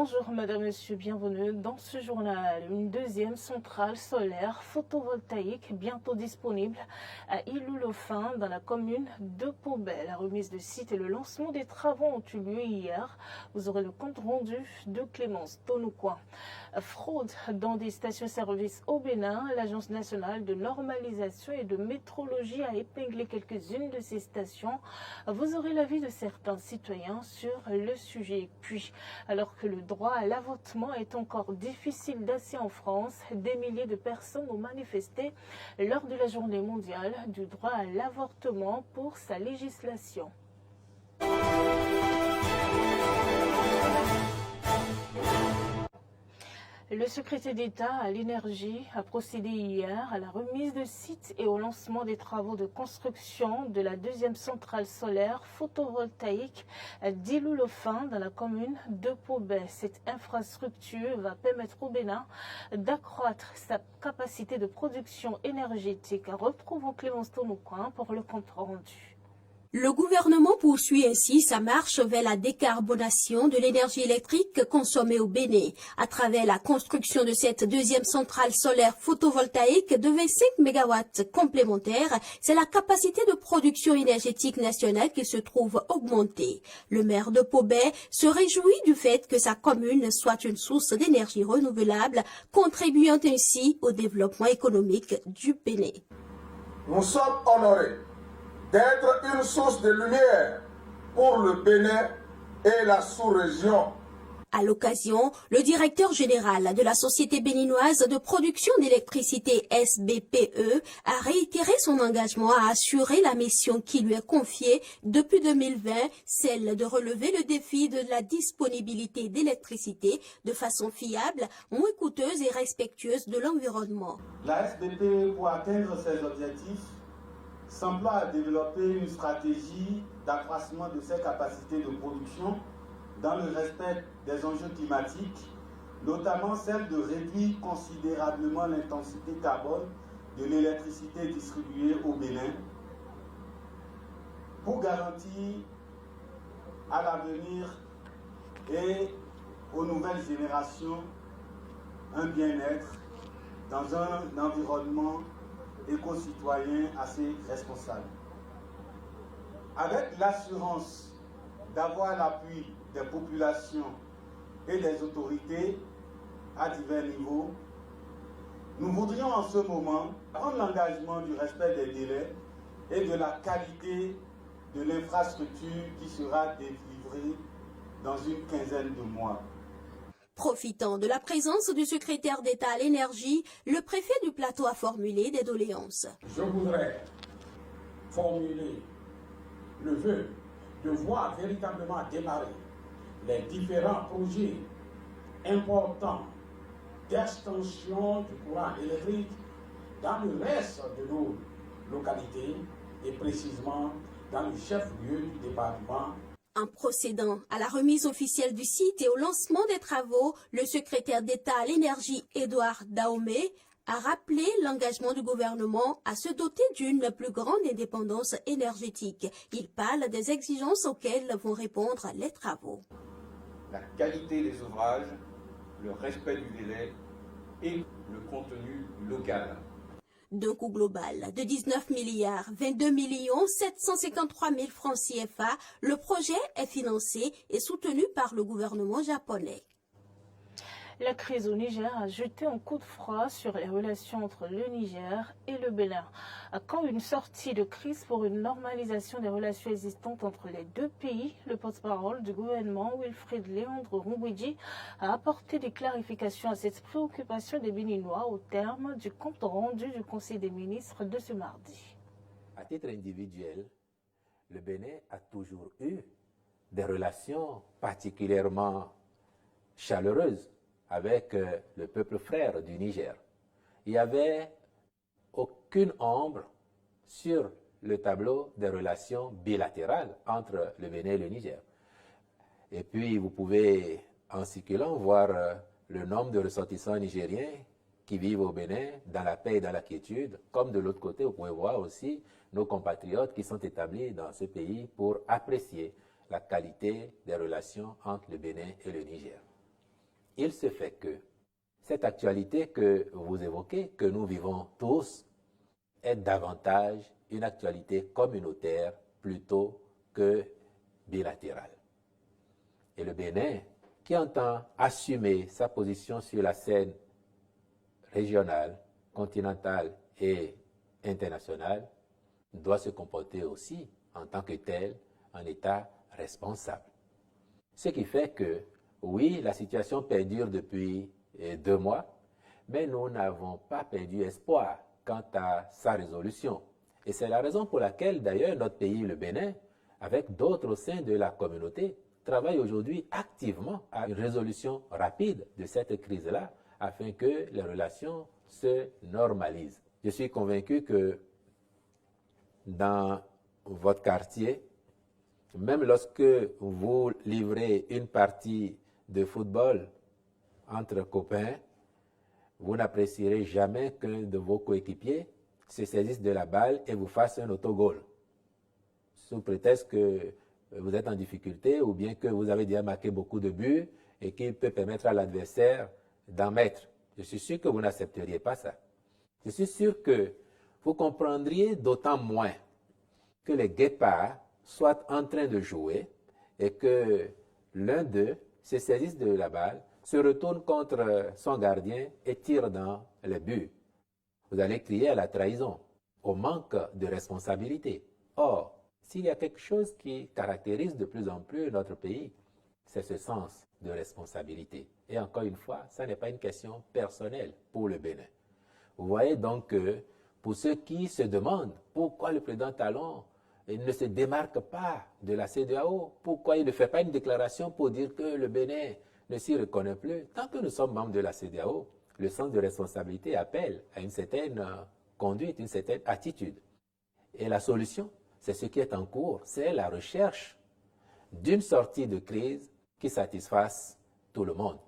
Bonjour Madame, Monsieur, bienvenue dans ce journal. Une deuxième centrale solaire photovoltaïque bientôt disponible à Illoulofin dans la commune de Pobet. La remise de site et le lancement des travaux ont eu lieu hier. Vous aurez le compte rendu de Clémence Tonoucoin. Fraude dans des stations-service au Bénin. L'Agence nationale de normalisation et de métrologie a épinglé quelques-unes de ces stations. Vous aurez l'avis de certains citoyens sur le sujet. Puis, alors que le droit à l'avortement est encore difficile d'accès en France, des milliers de personnes ont manifesté lors de la journée mondiale du droit à l'avortement pour sa législation. Le secrétaire d'État à l'énergie a procédé hier à la remise de sites et au lancement des travaux de construction de la deuxième centrale solaire photovoltaïque d'Illoulofin dans la commune de Pobet. Cette infrastructure va permettre au Bénin d'accroître sa capacité de production énergétique. Retrouvons Clémence Tonoucoin pour le compte rendu. Le gouvernement poursuit ainsi sa marche vers la décarbonation de l'énergie électrique consommée au Bénin. À travers la construction de cette deuxième centrale solaire photovoltaïque de 25 MW complémentaires, c'est la capacité de production énergétique nationale qui se trouve augmentée. Le maire de Pobet se réjouit du fait que sa commune soit une source d'énergie renouvelable, contribuant ainsi au développement économique du Bénin. Nous sommes honorés d'être une source de lumière pour le Bénin et la sous-région. À l'occasion, le directeur général de la Société béninoise de production d'électricité SBPE a réitéré son engagement à assurer la mission qui lui est confiée depuis 2020, celle de relever le défi de la disponibilité d'électricité de façon fiable, moins coûteuse et respectueuse de l'environnement. La SBPE, pour atteindre ses objectifs, s'emploie à développer une stratégie d'accroissement de ses capacités de production dans le respect des enjeux climatiques, notamment celle de réduire considérablement l'intensité carbone de l'électricité distribuée au Bénin pour garantir à l'avenir et aux nouvelles générations un bien-être dans un environnement éco-citoyen assez responsable. Avec l'assurance d'avoir l'appui des populations et des autorités à divers niveaux, nous voudrions en ce moment prendre l'engagement du respect des délais et de la qualité de l'infrastructure qui sera délivrée dans une quinzaine de mois. Profitant de la présence du secrétaire d'État à l'énergie, le préfet du plateau a formulé des doléances. Je voudrais formuler le vœu de voir véritablement démarrer les différents projets importants d'extension du courant électrique dans le reste de nos localités et précisément dans le chef-lieu du département. En procédant à la remise officielle du site et au lancement des travaux, le secrétaire d'État à l'énergie, Édouard Dahomey, a rappelé l'engagement du gouvernement à se doter d'une plus grande indépendance énergétique. Il parle des exigences auxquelles vont répondre les travaux. La qualité des ouvrages, le respect du délai et le contenu local. D'un coût global de 19 milliards 22 millions 753 000 francs CFA, le projet est financé et soutenu par le gouvernement japonais. La crise au Niger a jeté un coup de froid sur les relations entre le Niger et le Bénin. Quand une sortie de crise pour une normalisation des relations existantes entre les deux pays, le porte-parole du gouvernement, Wilfried Léandre Rungwidji, a apporté des clarifications à cette préoccupation des Béninois au terme du compte rendu du Conseil des ministres de ce mardi. À titre individuel, le Bénin a toujours eu des relations particulièrement chaleureuses avec le peuple frère du Niger. Il n'y avait aucune ombre sur le tableau des relations bilatérales entre le Bénin et le Niger. Et puis, vous pouvez, en circulant, voir le nombre de ressortissants nigériens qui vivent au Bénin dans la paix et dans la quiétude, comme de l'autre côté, vous pouvez voir aussi nos compatriotes qui sont établis dans ce pays pour apprécier la qualité des relations entre le Bénin et le Niger. il se fait que cette actualité que vous évoquez, que nous vivons tous, est davantage une actualité communautaire plutôt que bilatérale. Et le Bénin, qui entend assumer sa position sur la scène régionale, continentale et internationale, doit se comporter aussi en tant que tel, un État responsable. Ce qui fait que, oui, la situation perdure depuis 2 mois, mais nous n'avons pas perdu espoir quant à sa résolution. Et c'est la raison pour laquelle, d'ailleurs, notre pays, le Bénin, avec d'autres au sein de la communauté, travaille aujourd'hui activement à une résolution rapide de cette crise-là, afin que les relations se normalisent. Je suis convaincu que dans votre quartier, même lorsque vous livrez une partie de football entre copains, vous n'apprécierez jamais qu'un de vos coéquipiers se saisisse de la balle et vous fasse un autogol, sous prétexte que vous êtes en difficulté ou bien que vous avez déjà marqué beaucoup de buts et qu'il peut permettre à l'adversaire d'en mettre. Je suis sûr que vous n'accepteriez pas ça. Je suis sûr que vous comprendriez d'autant moins que les guépards soient en train de jouer et que l'un d'eux se saisisse de la balle, se retourne contre son gardien et tire dans le but. Vous allez crier à la trahison, au manque de responsabilité. Or, s'il y a quelque chose qui caractérise de plus en plus notre pays, c'est ce sens de responsabilité. Et encore une fois, ça n'est pas une question personnelle pour le Bénin. Vous voyez donc que pour ceux qui se demandent pourquoi le président Talon ne se démarque pas de la CEDEAO, pourquoi il ne fait pas une déclaration pour dire que le Bénin ne s'y reconnaît plus, tant que nous sommes membres de la CEDEAO, le sens de responsabilité appelle à une certaine conduite, une certaine attitude. Et la solution, c'est ce qui est en cours, c'est la recherche d'une sortie de crise qui satisfasse tout le monde.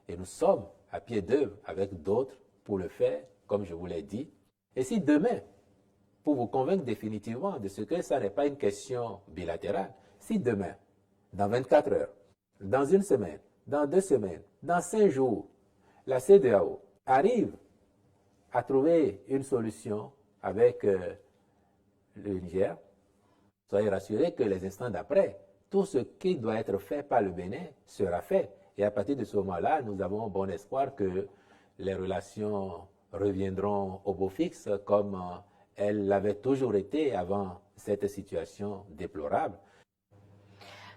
Et nous sommes à pied d'œuvre avec d'autres pour le faire, comme je vous l'ai dit. Et si demain, pour vous convaincre définitivement de ce que ça n'est pas une question bilatérale, si demain, dans 24 heures, dans 1 semaine, dans 2 semaines, dans 5 jours, la CEDEAO arrive à trouver une solution avec le Niger, soyez rassurés que les instants d'après, tout ce qui doit être fait par le Bénin sera fait. Et à partir de ce moment-là, nous avons bon espoir que les relations reviendront au beau fixe comme elles l'avaient toujours été avant cette situation déplorable.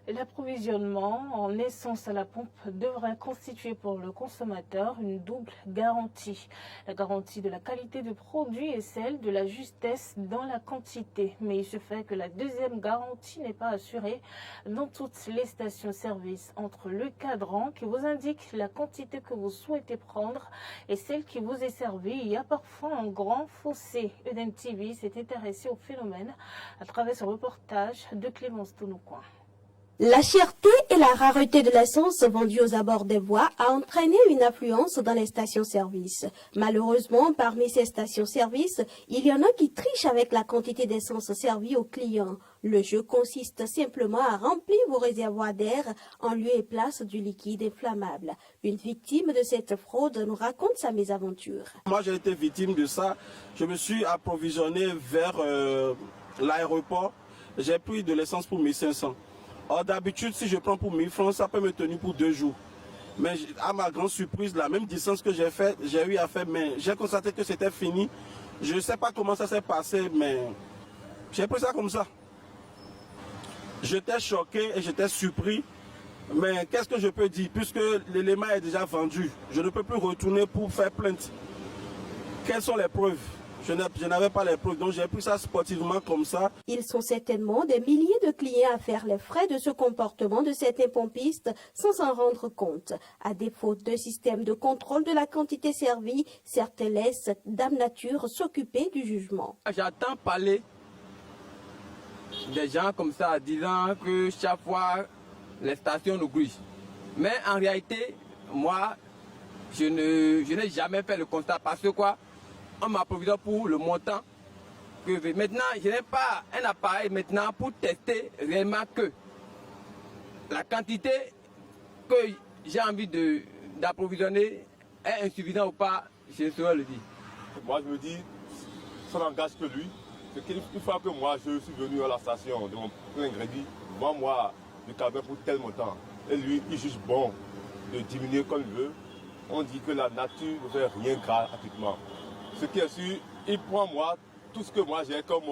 L'approvisionnement en essence à la pompe devrait constituer pour le consommateur une double garantie. La garantie de la qualité du produit et celle de la justesse dans la quantité. Mais il se fait que la deuxième garantie n'est pas assurée dans toutes les stations-service. Entre le cadran qui vous indique la quantité que vous souhaitez prendre et celle qui vous est servie, il y a parfois un grand fossé. Eden TV s'est intéressé au phénomène à travers ce reportage de Clémence Tounoucoin. La cherté et la rareté de l'essence vendue aux abords des voies a entraîné une affluence dans les stations-service. Malheureusement, parmi ces stations-service, il y en a qui trichent avec la quantité d'essence servie aux clients. Le jeu consiste simplement à remplir vos réservoirs d'air en lieu et place du liquide inflammable. Une victime de cette fraude nous raconte sa mésaventure. Moi, j'ai été victime de ça. Je me suis approvisionné vers l'aéroport. J'ai pris de l'essence pour 1500. Or, d'habitude, si je prends pour 1000 francs, ça peut me tenir pour 2 jours. Mais à ma grande surprise, la même distance que j'ai faite, j'ai eu à faire, mais j'ai constaté que c'était fini. Je ne sais pas comment ça s'est passé, mais j'ai pris ça comme ça. J'étais choqué et j'étais surpris. Mais qu'est-ce que je peux dire? Puisque l'élément est déjà vendu, je ne peux plus retourner pour faire plainte. Quelles sont les preuves? Je n'avais pas les preuves, donc j'ai pris ça sportivement comme ça. Ils sont certainement des milliers de clients à faire les frais de ce comportement de certains pompistes sans s'en rendre compte. À défaut d'un système de contrôle de la quantité servie, certains laissent Dame Nature s'occuper du jugement. J'entends parler des gens comme ça disant que chaque fois les stations nous grillent. Mais en réalité, moi, je n'ai jamais fait le constat parce que quoi? On m'approvisionne pour le montant que je veux. Maintenant, je n'ai pas un appareil maintenant pour tester réellement que la quantité que j'ai envie de d'approvisionner est insuffisant ou pas, je ne saurais le dire. Moi je me dis, ça n'engage que lui. C'est qu'une fois que moi je suis venu à la station de mon plein crédit, vends-moi du carburant pour tel montant. Et lui, il juge bon de diminuer comme il veut. On dit que la nature ne fait rien gratuitement. Ce qui est sûr, il prend moi tout ce que moi j'ai comme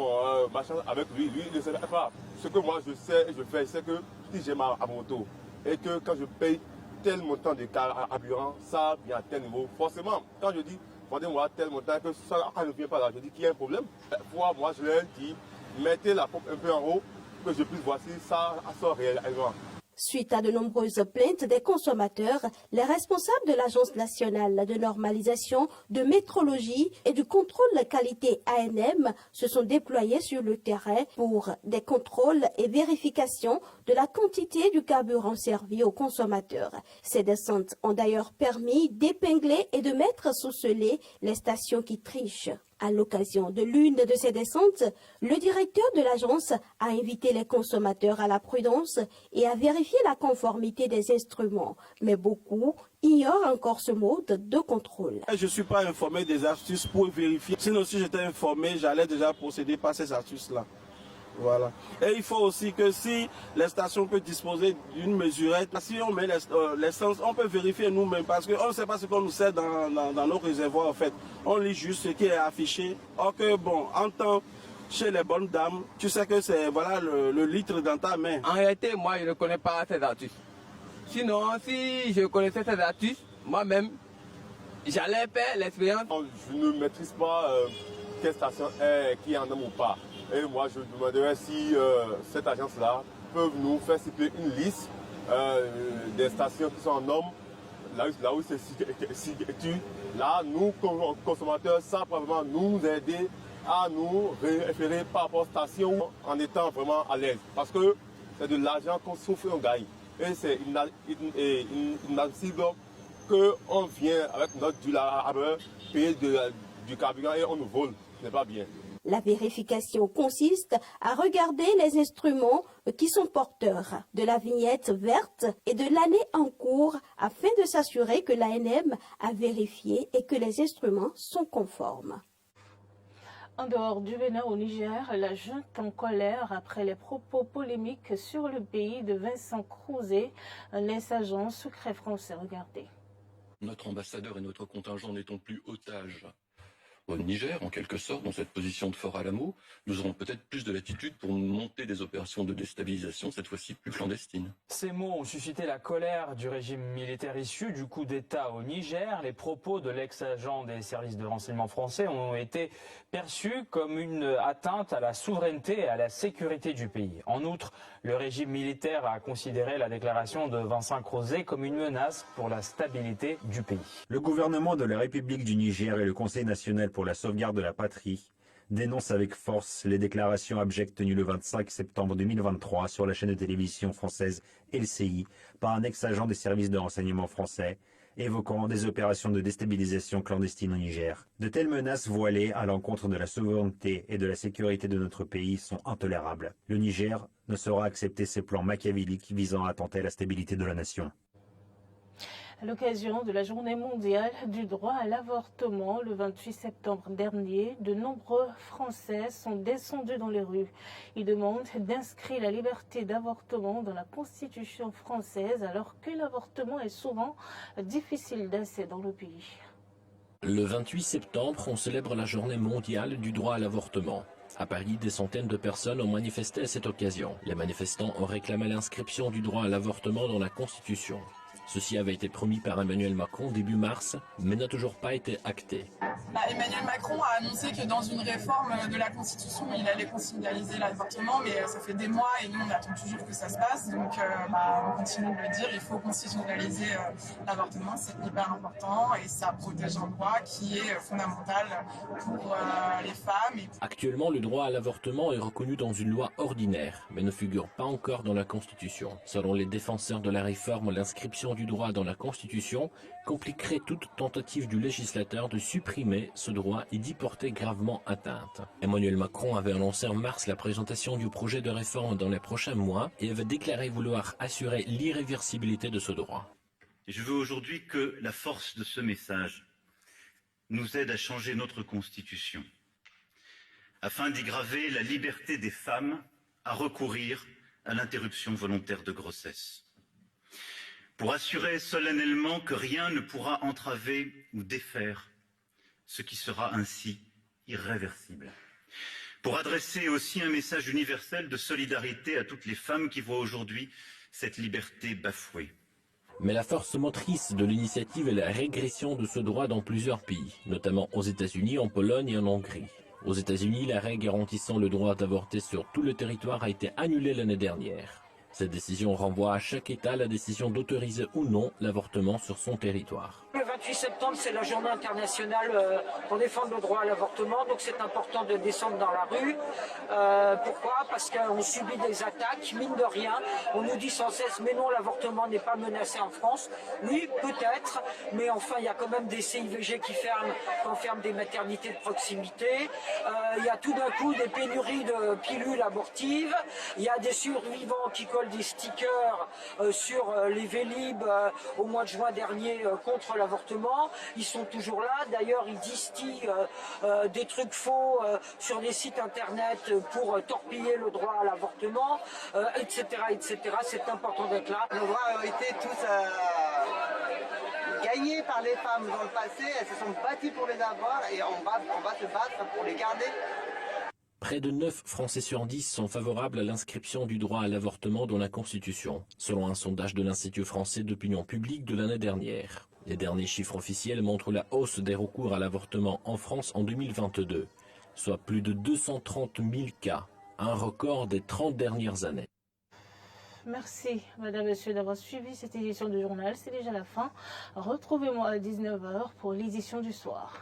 machin avec lui, lui il ne sait pas. Ce que moi je sais et je fais, c'est que si j'ai ma moto et que quand je paye tel montant de carburant, ça vient à tel niveau. Forcément, quand je dis vendez-moi tel montant que ça ne vient pas là, je dis qu'il y a un problème. Moi je leur dis, mettez la pompe un peu en haut, que je puisse voir si ça sort réellement. Suite à de nombreuses plaintes des consommateurs, les responsables de l'Agence nationale de normalisation, de métrologie et du contrôle de qualité ANM se sont déployés sur le terrain pour des contrôles et vérifications de la quantité du carburant servi aux consommateurs. Ces descentes ont d'ailleurs permis d'épingler et de mettre sous scellé les stations qui trichent. À l'occasion de l'une de ces descentes, le directeur de l'agence a invité les consommateurs à la prudence et à vérifier la conformité des instruments. Mais beaucoup ignorent encore ce mode de contrôle. Je ne suis pas informé des astuces pour vérifier. Sinon, si j'étais informé, j'allais déjà procéder par ces astuces-là. Voilà. Et il faut aussi que si les stations peuvent disposer d'une mesurette, si on met l'essence, on peut vérifier nous-mêmes parce qu'on ne sait pas ce qu'on nous sert dans nos réservoirs en fait. On lit juste ce qui est affiché. Or que bon, en temps, chez les bonnes dames, tu sais que c'est voilà le litre dans ta main. En réalité, moi je ne connais pas ces astuces. Sinon, si je connaissais ces astuces, moi-même, j'allais faire l'expérience. Je ne maîtrise pas quelle station est, qui en a ou pas. Et moi, je demanderais si cette agence-là peut nous faire citer une liste des stations qui sont en normes, là où c'est situé. Là, nous, consommateurs, ça peut vraiment nous aider à nous référer par rapport aux stations en étant vraiment à l'aise. Parce que c'est de l'argent qu'on souffre et on gagne. Et c'est inadmissible qu'on vient avec notre du labeur payer du carburant et on nous vole. Ce n'est pas bien. La vérification consiste à regarder les instruments qui sont porteurs de la vignette verte et de l'année en cours afin de s'assurer que l'ANM a vérifié et que les instruments sont conformes. En dehors du Bénin au Niger, la junte en colère après les propos polémiques sur le pays de Vincent Crouzet, un ex-agent secret français. Regardez. Notre ambassadeur et notre contingent n'étant plus otages au Niger, en quelque sorte, dans cette position de Fort Alamo, nous aurons peut-être plus de latitude pour monter des opérations de déstabilisation, cette fois-ci plus clandestines. Ces mots ont suscité la colère du régime militaire issu du coup d'État au Niger. Les propos de l'ex-agent des services de renseignement français ont été perçus comme une atteinte à la souveraineté et à la sécurité du pays. En outre, le régime militaire a considéré la déclaration de Vincent Crouzet comme une menace pour la stabilité du pays. Le gouvernement de la République du Niger et le Conseil national pour la sauvegarde de la patrie dénoncent avec force les déclarations abjectes tenues le 25 septembre 2023 sur la chaîne de télévision française LCI par un ex-agent des services de renseignement français évoquant des opérations de déstabilisation clandestine au Niger. De telles menaces voilées à l'encontre de la souveraineté et de la sécurité de notre pays sont intolérables. Le Niger ne saura accepter ces plans machiavéliques visant à attenter à la stabilité de la nation. À l'occasion de la journée mondiale du droit à l'avortement, le 28 septembre dernier, de nombreux Français sont descendus dans les rues. Ils demandent d'inscrire la liberté d'avortement dans la Constitution française, alors que l'avortement est souvent difficile d'accès dans le pays. Le 28 septembre, on célèbre la journée mondiale du droit à l'avortement. À Paris, des centaines de personnes ont manifesté à cette occasion. Les manifestants ont réclamé l'inscription du droit à l'avortement dans la Constitution. Ceci avait été promis par Emmanuel Macron début mars, mais n'a toujours pas été acté. Emmanuel Macron a annoncé que dans une réforme de la Constitution, il allait constitutionnaliser l'avortement, mais ça fait des mois et nous on attend toujours que ça se passe. Donc on continue de le dire, il faut constitutionnaliser l'avortement, c'est hyper important et ça protège un droit qui est fondamental pour les femmes. Actuellement, le droit à l'avortement est reconnu dans une loi ordinaire, mais ne figure pas encore dans la Constitution. Selon les défenseurs de la réforme, l'inscription du droit dans la Constitution compliquerait toute tentative du législateur de supprimer ce droit et d'y porter gravement atteinte. Emmanuel Macron avait annoncé en mars la présentation du projet de réforme dans les prochains mois et avait déclaré vouloir assurer l'irréversibilité de ce droit. Et je veux aujourd'hui que la force de ce message nous aide à changer notre Constitution, afin d'y graver la liberté des femmes à recourir à l'interruption volontaire de grossesse, pour assurer solennellement que rien ne pourra entraver ou défaire ce qui sera ainsi irréversible, pour adresser aussi un message universel de solidarité à toutes les femmes qui voient aujourd'hui cette liberté bafouée. Mais la force motrice de l'initiative est la régression de ce droit dans plusieurs pays, notamment aux États-Unis, en Pologne et en Hongrie. Aux États-Unis, l'arrêt garantissant le droit d'avorter sur tout le territoire a été annulé l'année dernière. Cette décision renvoie à chaque État la décision d'autoriser ou non l'avortement sur son territoire. Le 28 septembre, c'est la journée internationale pour défendre le droit à l'avortement, donc c'est important de descendre dans la rue. Pourquoi? Parce qu'on subit des attaques, mine de rien. On nous dit sans cesse, mais non, l'avortement n'est pas menacé en France. Oui, peut-être, mais enfin, il y a quand même des CIVG qui ferment des maternités de proximité. Il y a tout d'un coup des pénuries de pilules abortives. Il y a des survivants qui collent des stickers sur les Vélib au mois de juin dernier contre l'avortement. Ils sont toujours là. D'ailleurs, ils distillent des trucs faux sur les sites internet pour torpiller le droit à l'avortement, etc., etc. C'est important d'être là. Nos droits ont été tous gagnés par les femmes dans le passé. Elles se sont battues pour les avoir et on va se battre pour les garder. Près de 9 Français sur 10 sont favorables à l'inscription du droit à l'avortement dans la Constitution, selon un sondage de l'Institut français d'opinion publique de l'année dernière. Les derniers chiffres officiels montrent la hausse des recours à l'avortement en France en 2022, soit plus de 230 000 cas, un record des 30 dernières années. Merci, madame, monsieur, d'avoir suivi cette édition du journal. C'est déjà la fin. Retrouvez-moi à 19h pour l'édition du soir.